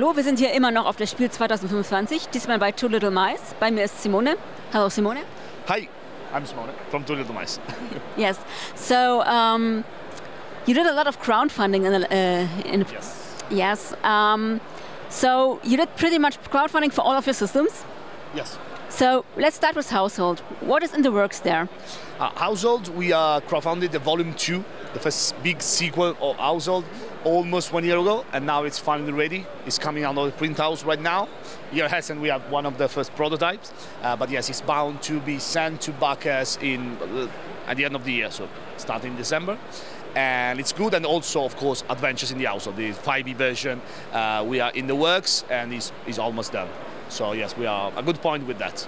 Hallo, wir sind hier immer noch auf das Spiel 2025, diesmal bei Two Little Mice. Bei mir ist Simone. Hello, Simone. Hi, I'm Simone from Two Little Mice. Yes. So you did a lot of crowdfunding Yes. Yes. So you did pretty much crowdfunding for all of your systems. Yes. So let's start with Household. What is in the works there? Household, we crowdfunded the Volume 2, the first big sequel of Household, almost 1 year ago, and now it's finally ready. It's coming out of the print house right now. Here at Essen, we have one of the first prototypes, but yes, it's bound to be sent to backers at the end of the year, so starting December. And it's good, and also, of course, Adventures in the Household, the 5e version. We are in the works, and is almost done. So yes, we are a good point with that.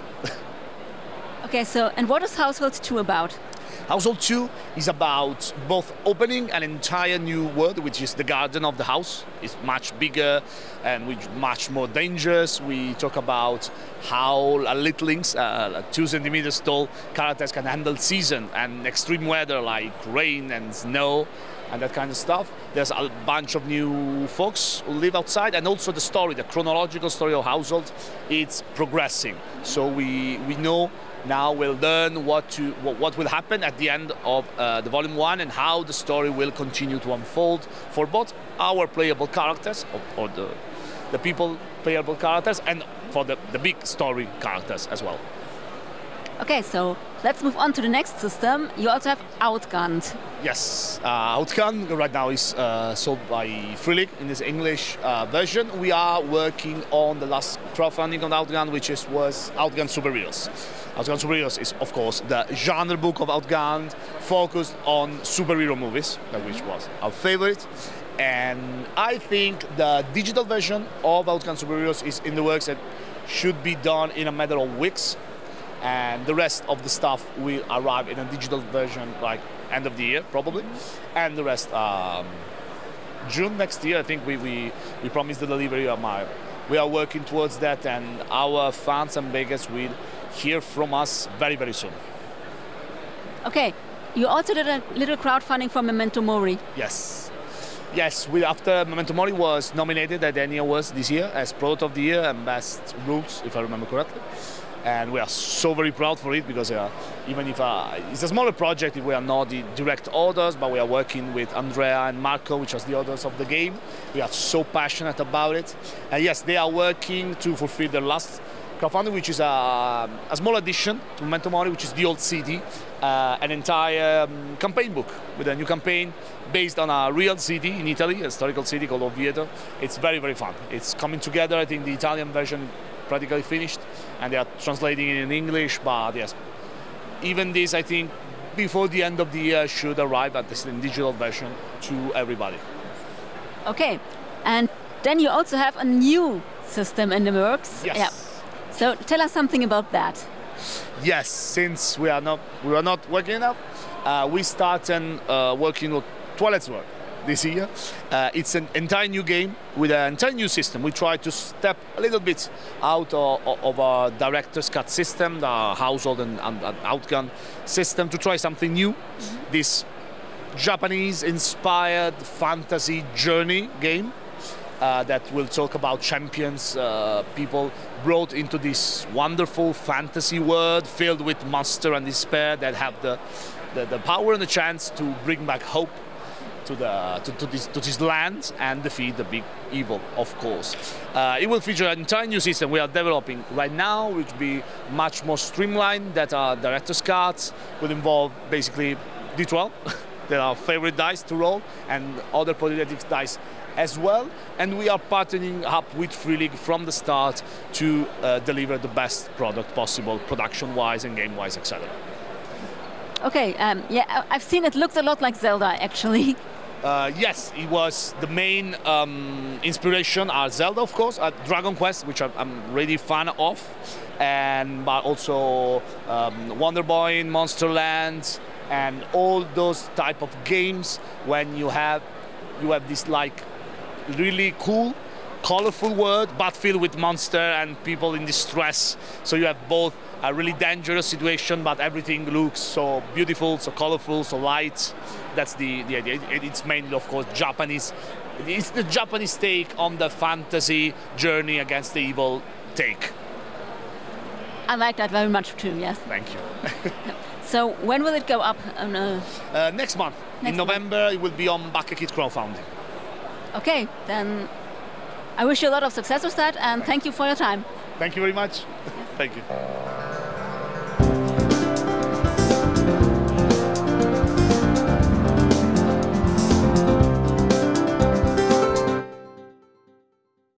Okay, so, and what is Household 2 about? Household 2 is about both opening an entire new world, which is the garden of the house. It's much bigger and much more dangerous. We talk about how littling, 2 centimeters tall characters can handle season and extreme weather like rain and snow and that kind of stuff. There's a bunch of new folks who live outside, and also the story, the chronological story of Household, it's progressing. So we know now we'll learn what will happen at the end of the Volume 1 and how the story will continue to unfold for both our playable characters, or the people playable characters, and for the big story characters as well. Okay, so let's move on to the next system. You also have Outgunned. Yes, Outgunned right now is sold by Free League in this English version. We are working on the last crowdfunding on Outgunned, which was Outgunned Superheroes. Outgunned Superheroes is, of course, the genre book of Outgunned, focused on superhero movies, which was our favorite. And I think the digital version of Outgunned Superheroes is in the works and should be done in a matter of weeks. And the rest of the stuff will arrive in a digital version like end of the year, probably. And the rest, June next year, I think we promised the delivery of Mario. We are working towards that, and our fans and beggars will hear from us very, very soon. Okay, you also did a little crowdfunding for Memento Mori. Yes. Yes, after Memento Mori was nominated at the Annie Awards this year as Product of the Year and Best Rules, if I remember correctly. And we are so very proud for it, because even if it's a smaller project, we are not the direct authors, but we are working with Andrea and Marco, which are the authors of the game. We are so passionate about it. And yes, they are working to fulfill their last crowdfunding, which is a small addition to Memento Mori, which is the old city, an entire campaign book with a new campaign based on a real city in Italy, a historical city called Weitere. It's very, very fun. It's coming together. I think the Italian version practically finished, and they are translating it in English, but yes, even this, I think, before the end of the year should arrive at this digital version to everybody. Okay, and then you also have a new system in the works. Yes. Yeah. So tell us something about that. Yes, since we were not working enough, we started working with Twilight Sword this year. It's an entire new game with an entire new system. We try to step a little bit out of our director's cut system, the Household and Outgunned system, to try something new. This Japanese-inspired fantasy journey game that will talk about champions, people brought into this wonderful fantasy world filled with monster and despair that have the power and the chance to bring back hope to this land and defeat the big evil, of course. It will feature an entire new system we are developing right now, which will be much more streamlined, that our director's cuts will involve basically D12, that are our favorite dice to roll, and other polythetic dice as well. And we are partnering up with Free League from the start to deliver the best product possible, production-wise and game-wise, etc. Okay, yeah, I've seen it looks a lot like Zelda, actually. Yes, it was the main inspiration are Zelda, of course, Dragon Quest, which I'm really fan of, but also Wonder Boy, Monsterland, and all those type of games when you have this like really cool, colorful world, but filled with monster and people in distress. So you have both a really dangerous situation, but everything looks so beautiful, so colorful, so light. That's the idea. It's mainly, of course, Japanese It's the Japanese take on the fantasy journey against the evil take. I like that very much too, yes. Thank you. So when will it go up? Next month. In November, it will be on DORP-TV Crowdfunding. Okay, then I wish you a lot of success with that, and thank you for your time. Thank you very much. Thank you.